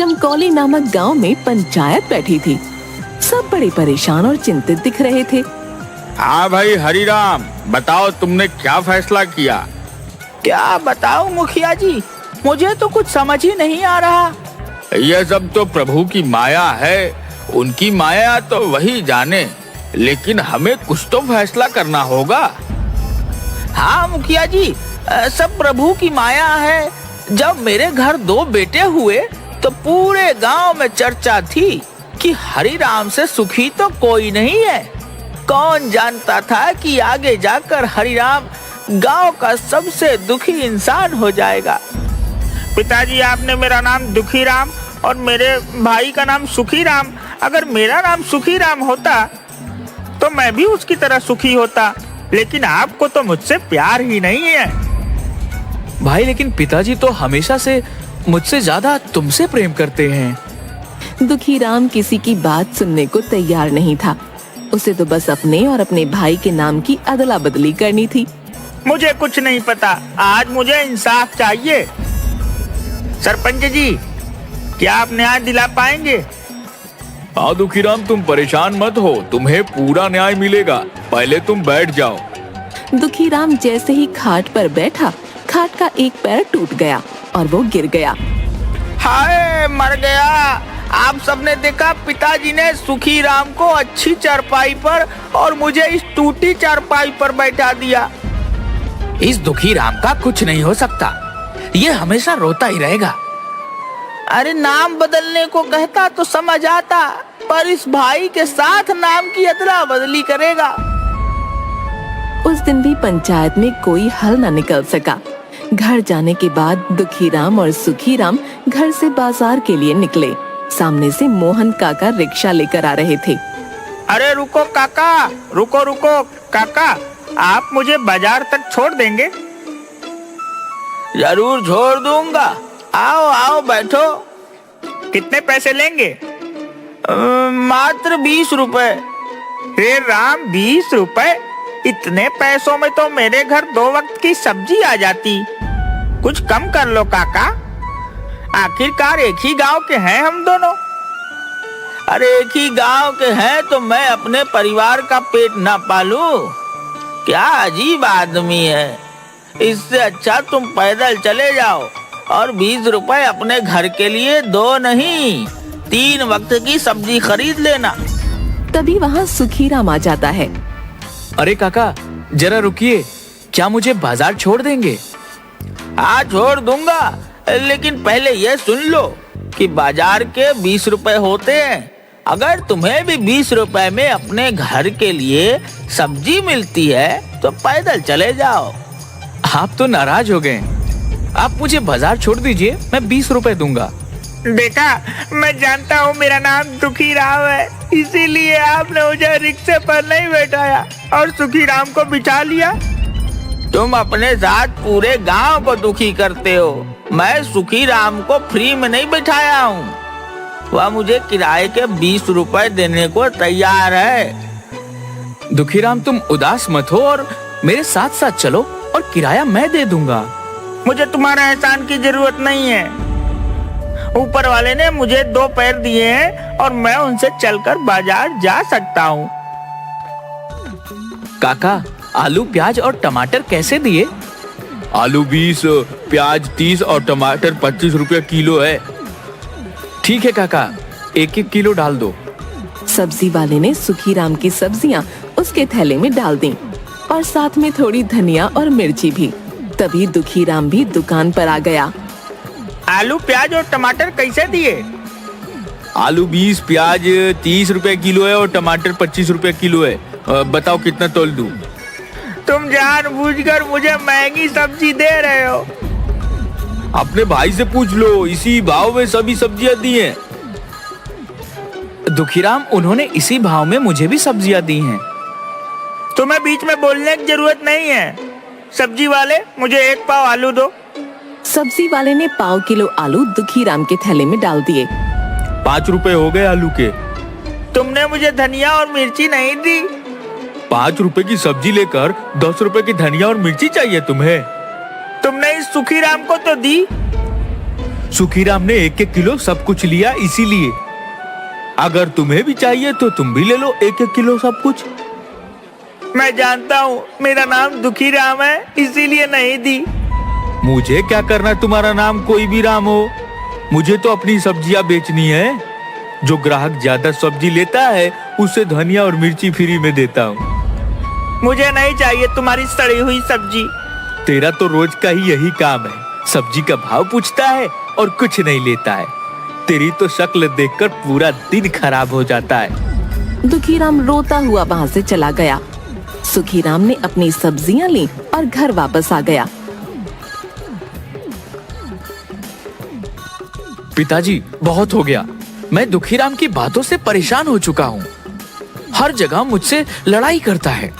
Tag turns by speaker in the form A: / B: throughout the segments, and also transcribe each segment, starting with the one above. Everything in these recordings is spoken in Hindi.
A: चमकौली नामक गांव में पंचायत बैठी थी। सब बड़े परेशान और चिंतित दिख रहे थे।
B: हाँ भाई हरिराम, बताओ तुमने क्या फैसला किया?
C: क्या बताऊं मुखिया जी, मुझे तो कुछ समझ ही नहीं आ रहा।
B: यह सब तो प्रभु की माया है, उनकी माया तो वही जाने, लेकिन हमें कुछ तो फैसला करना होगा।
C: हाँ मुखिया जी, सब प्रभु की माया है। जब मेरे घर 2 बेटे हुए तो पूरे गांव में चर्चा थी कि हरिराम से सुखी तो कोई नहीं है। कौन जानता था कि आगे जाकर हरिराम गांव का सबसे दुखी इंसान हो जाएगा।
D: पिताजी, आपने मेरा नाम दुखीराम और मेरे भाई का नाम सुखीराम, अगर मेरा नाम सुखीराम होता तो मैं भी उसकी तरह सुखी होता, लेकिन आपको तो मुझसे प्यार ही नहीं है।
E: भाई, लेकिन पिताजी तो हमेशा से मुझसे ज्यादा तुमसे प्रेम करते हैं।
A: दुखीराम किसी की बात सुनने को तैयार नहीं था। उसे तो बस अपने और अपने भाई के नाम की अदला बदली करनी थी।
D: मुझे कुछ नहीं पता, आज मुझे इंसाफ चाहिए। सरपंच जी, क्या आप न्याय दिला पाएंगे?
B: हाँ दुखीराम, तुम परेशान मत हो, तुम्हें पूरा न्याय मिलेगा। पहले तुम बैठ जाओ।
A: दुखीराम जैसे ही खाट पर बैठा, खाट का एक पैर टूट गया और वो गिर गया।
C: हाय, मर गया। आप सबने देखा, पिताजी ने सुखीराम को अच्छी चारपाई पर और मुझे इस टूटी चारपाई पर बैठा दिया।
E: इस दुखीराम का कुछ नहीं हो सकता, ये हमेशा रोता ही रहेगा।
C: अरे नाम बदलने को कहता तो समझ आता, पर इस भाई के साथ नाम की अदला बदली करेगा।
A: उस दिन भी पंचायत में कोई हल न निकल सका। घर जाने के बाद दुखीराम और सुखीराम घर से बाजार के लिए निकले। सामने से मोहन काका रिक्शा लेकर आ रहे थे।
D: अरे रुको काका, रुको रुको काका, आप मुझे बाजार तक छोड़ देंगे?
C: जरूर छोड़ दूंगा, आओ आओ बैठो।
D: कितने पैसे लेंगे?
C: मात्र 20 रुपए।
D: हे राम, 20 रुपए? इतने पैसों में तो मेरे घर 2 वक्त की सब्जी आ जाती। कुछ कम कर लो काका, आखिरकार एक ही गांव के हैं हम दोनों।
C: अरे एक ही गांव के हैं तो मैं अपने परिवार का पेट ना पालूं? क्या अजीब आदमी है। इससे अच्छा तुम पैदल चले जाओ और 20 रुपए अपने घर के लिए 2 नहीं 3 वक्त की सब्जी खरीद लेना।
A: तभी वहाँ सुखीराम आ जाता है।
E: अरे काका, जरा रुकिए, क्या मुझे बाजार छोड़ देंगे?
C: हाँ छोड़ दूंगा, लेकिन पहले ये सुन लो कि बाजार के 20 रुपए होते हैं। अगर तुम्हें भी 20 रुपए में अपने घर के लिए सब्जी मिलती है तो पैदल चले जाओ।
E: आप तो नाराज हो गए। आप मुझे बाजार छोड़ दीजिए, मैं 20 रुपए दूंगा।
D: बेटा, मैं जानता हूँ मेरा नाम दुखीराम है, इसीलिए आपने मुझे रिक्शे पर नहीं बैठाया और सुखीराम को बिठा लिया।
C: तुम अपने साथ पूरे गांव को दुखी करते हो। मैं सुखीराम को फ्री में नहीं बिठाया हूँ, वह मुझे किराए के 20 रुपए देने को तैयार है।
E: दुखीराम, तुम उदास मत हो और मेरे साथ साथ चलो और किराया मैं दे दूंगा।
D: मुझे तुम्हारा एहसान की जरूरत नहीं है। ऊपर वाले ने मुझे 2 पैर दिए हैं और मैं उनसे चलकर बाजार जा सकता हूँ।
E: काका, आलू, प्याज और टमाटर कैसे दिए?
B: आलू 20, प्याज 30 और टमाटर 25 रुपए किलो है।
E: ठीक है काका, 1-1 किलो डाल दो।
A: सब्जी वाले ने सुखीराम की सब्जियां उसके थैले में डाल दी और साथ में थोड़ी धनिया और मिर्ची भी। तभी दुखीराम भी दुकान पर आ गया।
D: आलू, प्याज और टमाटर कैसे दिए?
B: आलू 20, प्याज 30 रुपए किलो है और टमाटर 25 रुपए किलो है। बताओ कितना तोल दूं?
D: तुम जानबूझकर मुझे महंगी सब्जी दे रहे हो।
B: अपने भाई से पूछ लो, इसी भाव में सभी सब्जियां दी हैं।
E: दुखीराम, उन्होंने इसी भाव में मुझे भी सब्जियां दी हैं।
D: तुम्हें बीच में बोलने की जरूरत नहीं है। सब्जी वाले, मुझे 1 पाव आलू दो।
A: सब्जी वाले ने पाव किलो आलू दुखीराम के थैले में डाल दिए।
B: 5 रुपए हो गए आलू के।
D: तुमने मुझे धनिया और मिर्ची नहीं दी।
B: 5 रुपए की सब्जी लेकर 10 रुपए की धनिया और मिर्ची चाहिए तुम्हें?
D: तुमने इस सुखीराम को तो दी।
E: सुखीराम ने 1-1 किलो सब कुछ लिया इसीलिए। अगर तुम्हें भी चाहिए तो तुम भी ले लो 1-1 किलो सब कुछ।
D: मैं जानता हूँ मेरा नाम दुखीराम है, इसीलिए नहीं दी।
E: मुझे क्या करना तुम्हारा नाम कोई भी राम हो, मुझे तो अपनी सब्जियां बेचनी है। जो ग्राहक ज्यादा सब्जी लेता है उसे धनिया और मिर्ची फ्री में देता हूँ।
D: मुझे नहीं चाहिए तुम्हारी सड़ी हुई सब्जी।
E: तेरा तो रोज का ही यही काम है, सब्जी का भाव पूछता है और कुछ नहीं लेता है। तेरी तो शक्ल देखकर पूरा दिन खराब हो जाता है।
A: दुखीराम रोता हुआ वहाँ से चला गया। सुखीराम ने अपनी सब्जियां ली और घर वापस आ गया।
E: पिताजी, बहुत हो गया। मैं दुखीराम की बातों से परेशान हो चुका हूँ। हर जगह मुझसे लड़ाई करता है।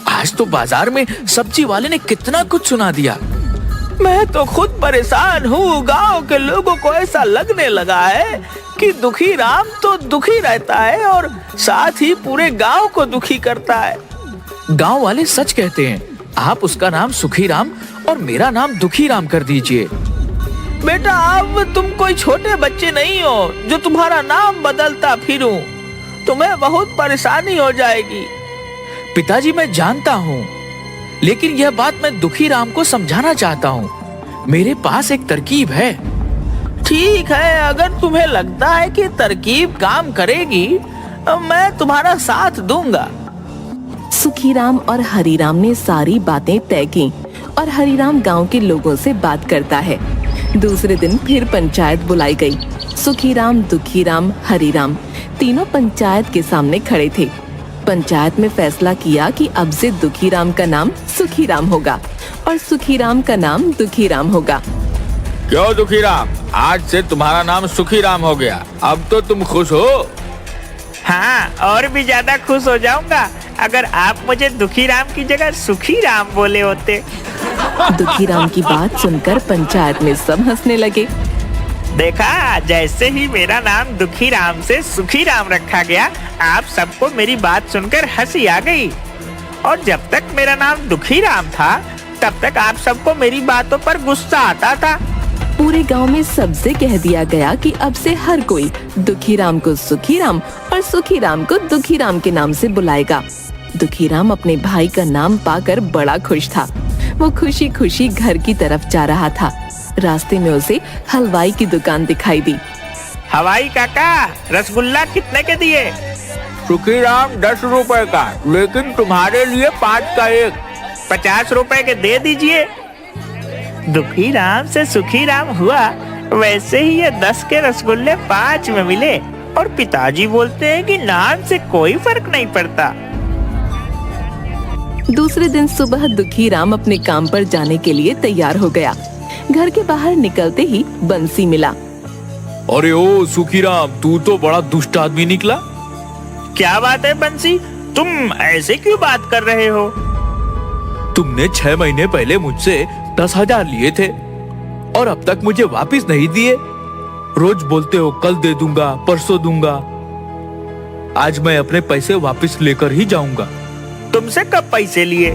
E: आज तो बाजार में सब्जी वाले ने कितना कुछ सुना दिया।
C: मैं तो खुद परेशान हूँ। गांव के लोगों को ऐसा लगने लगा है कि दुखीराम तो दुखी रहता है और साथ ही पूरे गांव को दुखी करता है।
E: गांव वाले सच कहते हैं। आप उसका नाम सुखीराम और मेरा नाम दुखीराम कर दीजिए।
C: बेटा, अब तुम कोई छोटे बच्चे नहीं हो जो तुम्हारा नाम बदलता फिरूं। तुम्हें बहुत परेशानी हो जाएगी।
E: पिताजी, मैं जानता हूँ, लेकिन यह बात मैं दुखीराम को समझाना चाहता हूँ। मेरे पास एक तरकीब है।
C: ठीक है, अगर तुम्हें लगता है कि तरकीब काम करेगी, मैं तुम्हारा साथ दूंगा।
A: सुखीराम और हरीराम ने सारी बातें तय की और हरीराम गांव के लोगों से बात करता है। दूसरे दिन फिर पंचायत बुलाई गई। सुखीराम, दुखीराम, हरीराम तीनों पंचायत के सामने खड़े थे। पंचायत में फैसला किया कि अब से दुखीराम का नाम सुखीराम होगा और सुखीराम का नाम दुखीराम होगा।
B: क्यों दुखीराम, आज से तुम्हारा नाम सुखीराम हो गया। अब तो तुम खुश हो?
D: हाँ, और भी ज्यादा खुश हो जाऊंगा अगर आप मुझे दुखीराम की जगह सुखीराम बोले होते।
A: दुखीराम की बात सुनकर पंचायत में सब हंसने लगे।
D: देखा, जैसे ही मेरा नाम दुखीराम से सुखीराम रखा गया, आप सबको मेरी बात सुनकर हंसी आ गई। और जब तक मेरा नाम दुखीराम था, तब तक आप सबको मेरी बातों पर गुस्सा आता था।
A: पूरे गांव में सबसे कह दिया गया कि अब से हर कोई दुखीराम को सुखीराम और सुखीराम को दुखीराम के नाम से बुलाएगा। दुखीराम अपने भाई का नाम पाकर बड़ा खुश था। वो खुशी खुशी घर की तरफ जा रहा था। रास्ते में उसे हलवाई की दुकान दिखाई दी।
D: हवाई काका, रसगुल्ला कितने के दिए?
B: सुखीराम 10 रुपए का, लेकिन तुम्हारे लिए 5 का 1।
D: 50 रुपए के दे दीजिए। दुखीराम से सुखीराम हुआ, वैसे ही ये 10 के रसगुल्ले 5 में मिले। और पिताजी बोलते हैं कि नाम से कोई फर्क नहीं पड़ता।
A: दूसरे दिन सुबह दुखीराम अपने काम पर जाने के लिए तैयार हो गया। घर के बाहर निकलते ही बंसी मिला।
E: अरे ओ सुखीराम, तू तो बड़ा दुष्ट आदमी निकला।
D: क्या बात है बंसी, तुम ऐसे क्यों बात कर रहे हो?
E: तुमने 6 महीने पहले मुझसे 10,000 लिए थे और अब तक मुझे वापस नहीं दिए। रोज बोलते हो कल दे दूंगा, परसों दूंगा। आज मैं अपने पैसे वापस लेकर ही जाऊंगा।
D: तुमसे कब पैसे लिए?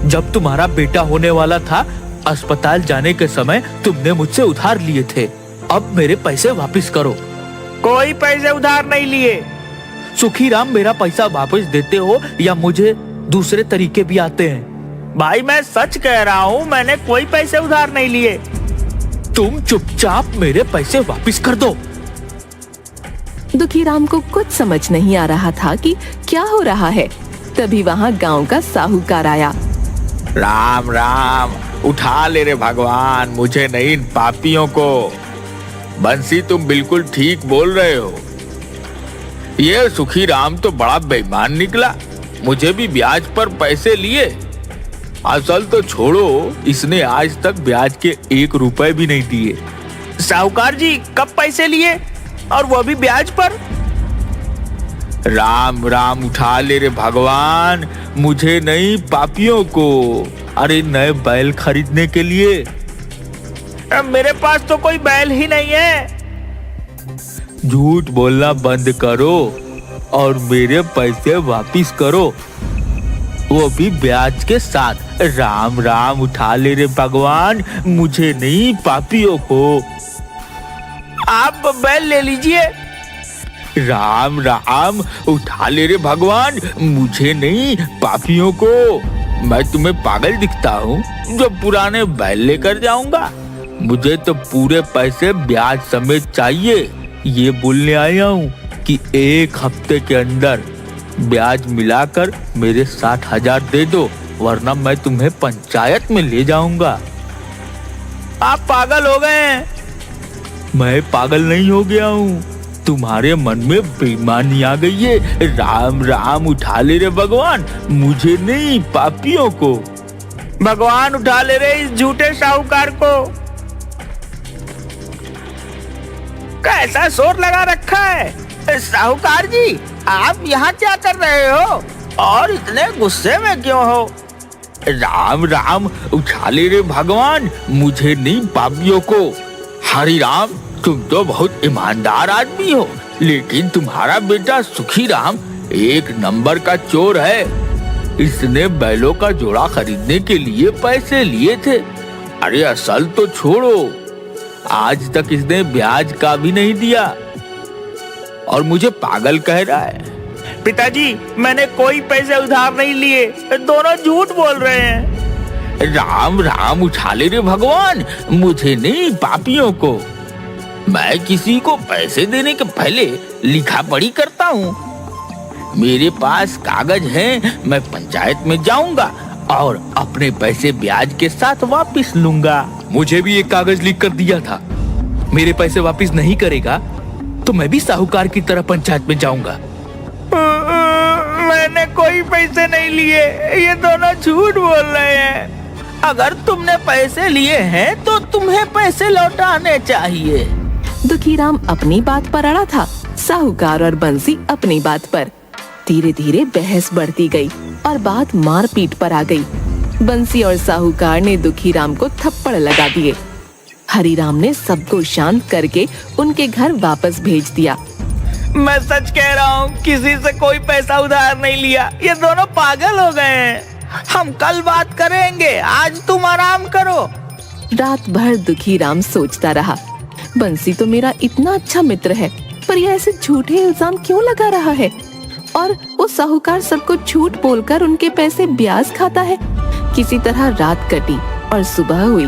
E: जब तुम्हारा बेटा होने वाला था, अस्पताल जाने के समय तुमने मुझसे उधार लिए थे। अब मेरे पैसे वापस करो।
D: कोई पैसे उधार नहीं लिए।
E: सुखीराम, मेरा पैसा वापस देते हो या मुझे दूसरे तरीके भी आते हैं?
D: भाई, मैं सच कह रहा हूँ, मैंने कोई पैसे उधार नहीं लिए।
E: तुम चुपचाप मेरे पैसे वापस कर दो।
A: दुखीराम को कुछ समझ नहीं आ रहा था कि क्या हो रहा है। तभी वहाँ गांव का साहूकार आया।
B: राम राम, उठा ले रे भगवान, मुझे नहीं इन पापियों को। बंसी, तुम बिल्कुल ठीक बोल रहे हो। ये सुखीराम तो बड़ा बेईमान निकला। मुझे भी ब्याज पर पैसे लिए। असल तो छोड़ो, इसने आज तक ब्याज के 1 रुपए भी नहीं दिए।
D: साहूकार जी, कब पैसे लिए और वो भी ब्याज पर?
B: राम राम, उठा ले रे भगवान, मुझे नहीं पापियों को। अरे नए बैल खरीदने के लिए।
D: मेरे पास तो कोई बैल ही नहीं है।
B: झूठ बोलना बंद करो और मेरे पैसे वापिस करो, वो भी ब्याज के साथ। राम राम, उठा ले रे भगवान, मुझे नहीं पापियों को।
C: आप बैल ले लीजिए।
B: राम राम, उठा ले रे भगवान, मुझे नहीं पापियों को। मैं तुम्हें पागल दिखता हूँ जो पुराने बैल लेकर जाऊंगा? मुझे तो पूरे पैसे ब्याज समेत चाहिए। ये बोलने आया हूँ कि 1 हफ्ते के अंदर ब्याज मिलाकर मेरे 60,000 दे दो, वरना मैं तुम्हें पंचायत में ले जाऊंगा।
C: आप पागल हो गए हैं।
B: मैं पागल नहीं हो गया हूँ, तुम्हारे मन में बेईमानी आ गई है। राम राम, उठा ले रे भगवान, मुझे नहीं पापियों को।
D: भगवान उठा ले रहे इस झूठे साहूकार को।
C: कैसा शोर लगा रखा है? साहूकार जी, आप यहाँ क्या कर रहे हो और इतने गुस्से में क्यों हो?
B: राम राम, उठा ले रे भगवान, मुझे नहीं पापियों को। हरि राम, तुम तो बहुत ईमानदार आदमी हो, लेकिन तुम्हारा बेटा सुखी राम 1 नंबर का चोर है। इसने बैलों का जोड़ा खरीदने के लिए पैसे लिए थे। अरे असल तो छोड़ो, आज तक इसने ब्याज का भी नहीं दिया और मुझे पागल कह रहा है।
D: पिताजी, मैंने कोई पैसे उधार नहीं लिए, दोनों झूठ बोल रहे हैं।
B: राम राम, उठा ले रे भगवान, मुझे नहीं पापियों को। मैं किसी को पैसे देने के पहले लिखा पढ़ी करता हूँ। मेरे पास कागज हैं, मैं पंचायत में जाऊंगा और अपने पैसे ब्याज के साथ वापस लूंगा।
E: मुझे भी एक कागज लिख कर दिया था, मेरे पैसे वापस नहीं करेगा तो मैं भी साहूकार की तरह पंचायत में जाऊंगा।
D: मैंने कोई पैसे नहीं लिए, ये दोनों झूठ बोल रहे हैं।
C: अगर तुमने पैसे लिए हैं तो तुम्हें पैसे लौटाने चाहिए।
A: दुखीराम अपनी बात पर अड़ा था, साहूकार और बंसी अपनी बात पर। धीरे धीरे बहस बढ़ती गई और बात मारपीट पर आ गई। बंसी और साहूकार ने दुखीराम को थप्पड़ लगा दिए। हरिराम ने सबको शांत करके उनके घर वापस भेज दिया।
C: मैं सच कह रहा हूँ, किसी से कोई पैसा उधार नहीं लिया। ये दोनों पागल हो गए हैं। हम कल बात करेंगे, आज तुम आराम करो।
A: रात भर दुखीराम सोचता रहा, बंसी तो मेरा इतना अच्छा मित्र है, पर यह ऐसे झूठे इल्जाम क्यों लगा रहा है? और वो साहूकार सबको झूठ बोलकर उनके पैसे ब्याज खाता है। किसी तरह रात कटी और सुबह हुई।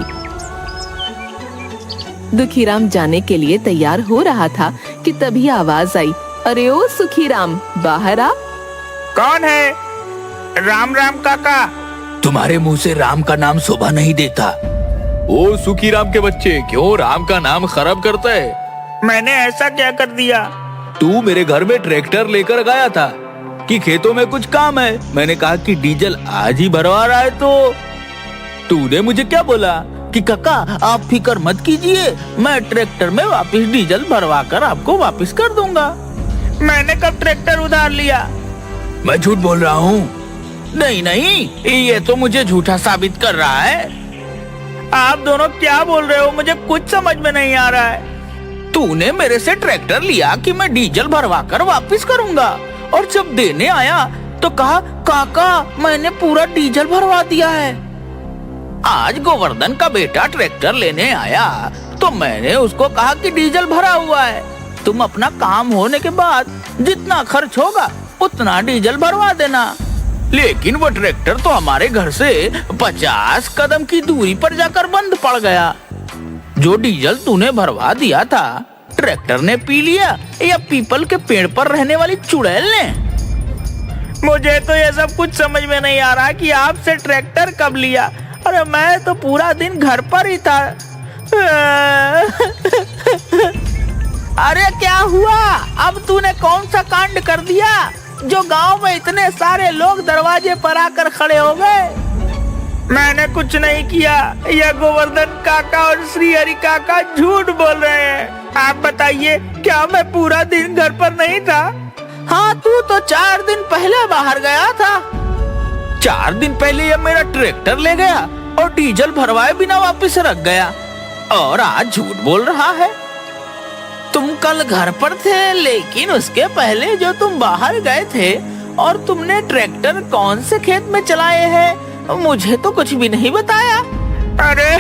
A: दुखीराम जाने के लिए तैयार हो रहा था कि तभी आवाज आई, अरे ओ सुखीराम, बाहर आ।
D: कौन है? राम राम काका।
E: तुम्हारे मुंह से राम का नाम शोभा नहीं देता। ओ सुखी राम के बच्चे, क्यों राम का नाम खराब करता है?
D: मैंने ऐसा क्या कर दिया?
E: तू मेरे घर में ट्रैक्टर लेकर गया था कि खेतों में कुछ काम है। मैंने कहा कि डीजल आज ही भरवा रहा है, तो तूने मुझे क्या बोला
C: कि काका आप फिक्र मत कीजिए, मैं ट्रैक्टर में वापस डीजल भरवा कर आपको वापस कर दूंगा।
D: मैंने कब ट्रैक्टर उधार लिया?
E: मैं झूठ बोल रहा हूँ।
C: नहीं नहीं, ये तो मुझे झूठा साबित कर रहा है।
D: आप दोनों क्या बोल रहे हो? मुझे कुछ समझ में नहीं आ रहा है।
C: तूने मेरे से ट्रैक्टर लिया कि मैं डीजल भरवा कर वापस करूंगा, और जब देने आया तो कहा काका मैंने पूरा डीजल भरवा दिया है। आज गोवर्धन का बेटा ट्रैक्टर लेने आया तो मैंने उसको कहा कि डीजल भरा हुआ है, तुम अपना काम होने के बाद जितना खर्च होगा उतना डीजल भरवा देना। लेकिन वो ट्रैक्टर तो हमारे घर से 50 कदम की दूरी पर जाकर बंद पड़ गया। जो डीजल तूने भरवा दिया था ट्रैक्टर ने पी लिया या पीपल के पेड़ पर रहने वाली चुड़ैल ने?
D: मुझे तो ये सब कुछ समझ में नहीं आ रहा कि आपसे ट्रैक्टर कब लिया। अरे मैं तो पूरा दिन घर पर ही था।
C: अरे क्या हुआ? अब तूने कौन सा कांड कर दिया जो गांव में इतने सारे लोग दरवाजे पर आकर खड़े हो गए?
D: मैंने कुछ नहीं किया। यह गोवर्धन काका और श्री हरि काका झूठ बोल रहे हैं। आप बताइए, क्या मैं पूरा दिन घर पर नहीं था?
C: हाँ, तू तो 4 दिन पहले बाहर गया था। 4 दिन पहले यह मेरा ट्रैक्टर ले गया और डीजल भरवाए बिना वापस रख गया, और आज झूठ बोल रहा है। तुम कल घर पर थे, लेकिन उसके पहले जो तुम बाहर गए थे और तुमने ट्रैक्टर कौन से खेत में चलाए हैं मुझे तो कुछ भी नहीं बताया।
D: अरे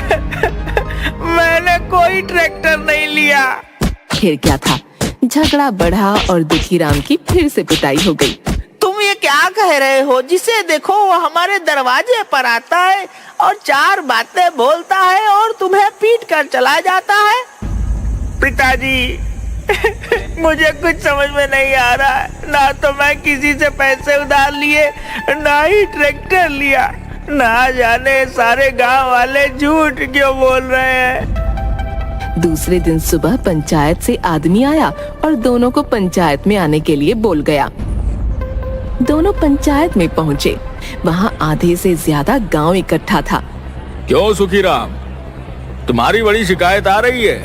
D: मैंने कोई ट्रैक्टर नहीं लिया।
A: आखिर क्या था, झगड़ा बढ़ा और दुखीराम की फिर से पिटाई हो गई।
C: तुम ये क्या कह रहे हो? जिसे देखो वो हमारे दरवाजे पर आता है और चार बातें बोलता है और तुम्हें पीट कर चला जाता है।
D: पिताजी मुझे कुछ समझ में नहीं आ रहा है। ना तो मैं किसी से पैसे उधार लिए, ना ही ट्रैक्टर लिया। ना जाने सारे गांव वाले झूठ क्यों बोल रहे हैं।
A: दूसरे दिन सुबह पंचायत से आदमी आया और दोनों को पंचायत में आने के लिए बोल गया। दोनों पंचायत में पहुँचे। वहाँ आधे से ज्यादा गांव इकट्ठा था।
B: क्यों सुखीराम, तुम्हारी बड़ी शिकायत आ रही है?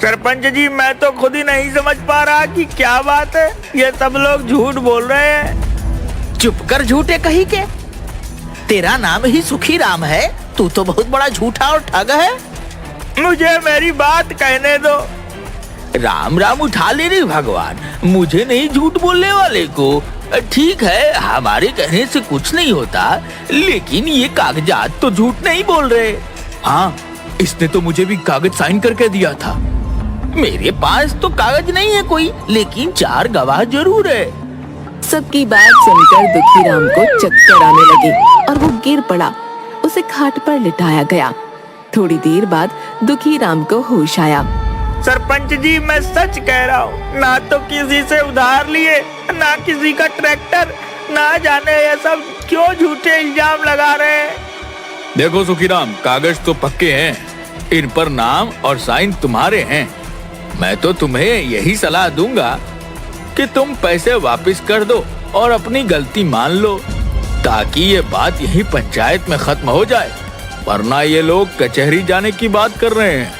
D: सरपंच जी, मैं तो खुद ही नहीं समझ पा रहा कि क्या बात है। ये सब लोग झूठ बोल रहे हैं।
C: चुप कर झूठे कहीं के। तेरा नाम ही सुखीराम है। तू तो बहुत बड़ा झूठा और ठग है।
D: मुझे मेरी बात कहने दो।
C: राम राम उठा ले रे भगवान, मुझे नहीं झूठ बोलने वाले को। ठीक है, हमारे कहने से कुछ नहीं होता, लेकिन ये कागजात तो झूठ नहीं बोल रहे।
E: हाँ, इसने तो मुझे भी कागज साइन करके दिया था।
C: मेरे पास तो कागज नहीं है कोई, लेकिन चार गवाह जरूर है।
A: सबकी बात सुनकर दुखीराम को चक्कर आने लगे और वो गिर पड़ा। उसे खाट पर लिटाया गया। थोड़ी देर बाद दुखीराम को होश आया।
D: सरपंच जी, मैं सच कह रहा हूँ। ना तो किसी से उधार लिए, ना किसी का ट्रैक्टर। ना जाने ये सब क्यों झूठे इल्जाम लगा रहे हैं।
B: देखो सुखीराम, कागज तो पक्के हैं, इन पर नाम और साइन तुम्हारे हैं। मैं तो तुम्हें यही सलाह दूंगा कि तुम पैसे वापस कर दो और अपनी गलती मान लो, ताकि ये बात यही पंचायत में खत्म हो जाए। वरना ये लोग कचहरी जाने की बात कर रहे हैं।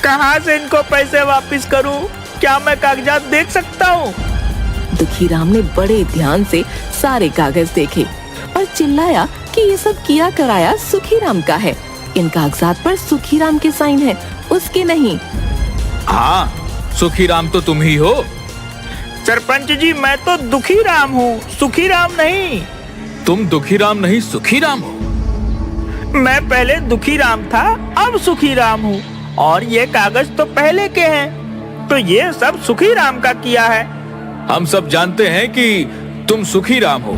D: कहाँ से इनको पैसे वापस करूँ? क्या मैं कागजात देख सकता हूँ?
A: दुखीराम ने बड़े ध्यान से सारे कागज देखे और चिल्लाया कि ये सब किया कराया सुखीराम का है। इन कागजात पर सुखीराम के साइन है, उसके नहीं।
E: हाँ, सुखीराम तो तुम ही हो।
D: सरपंच जी, मैं तो दुखीराम हूँ, सुखीराम नहीं।
E: तुम दुखीराम नहीं, सुखीराम हो।
D: मैं पहले दुखीराम था, अब सुखीराम हूँ। और ये कागज तो पहले के हैं, तो ये सब सुखीराम का किया है।
E: हम सब जानते हैं कि तुम सुखीराम हो,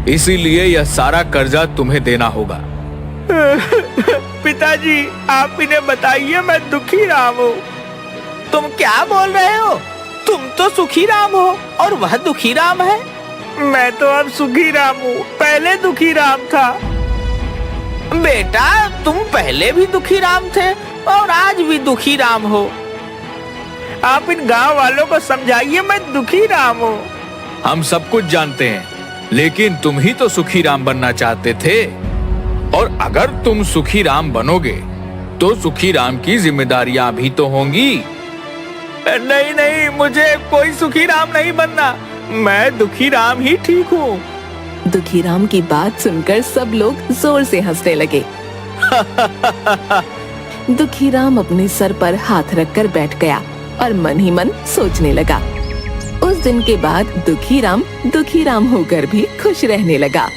E: इसीलिए यह सारा कर्जा तुम्हें देना होगा।
D: पिताजी, आप इन्हें बताइए मैं दुखीराम हूँ।
C: तुम क्या बोल रहे हो? तुम तो सुखीराम हो और वह दुखीराम है।
D: मैं तो अब सुखीराम हूँ, पहले दुखीराम था।
C: बेटा, तुम पहले भी दुखीराम थे और आज भी दुखीराम हो।
D: आप इन गांव वालों को समझाइए मैं दुखीराम हूँ।
E: हम सब कुछ जानते हैं, लेकिन तुम ही तो सुखीराम बनना चाहते थे। और अगर तुम सुखीराम बनोगे तो सुखीराम की जिम्मेदारियां भी तो होंगी।
D: नहीं नहीं, मुझे कोई सुखीराम नहीं बनना। मैं दुखीराम ही ठीक हूँ।
A: दुखीराम की बात सुनकर सब लोग जोर से हंसने लगे। दुखीराम अपने सर पर हाथ रखकर बैठ गया और मन ही मन सोचने लगा। उस दिन के बाद दुखीराम होकर भी खुश रहने लगा।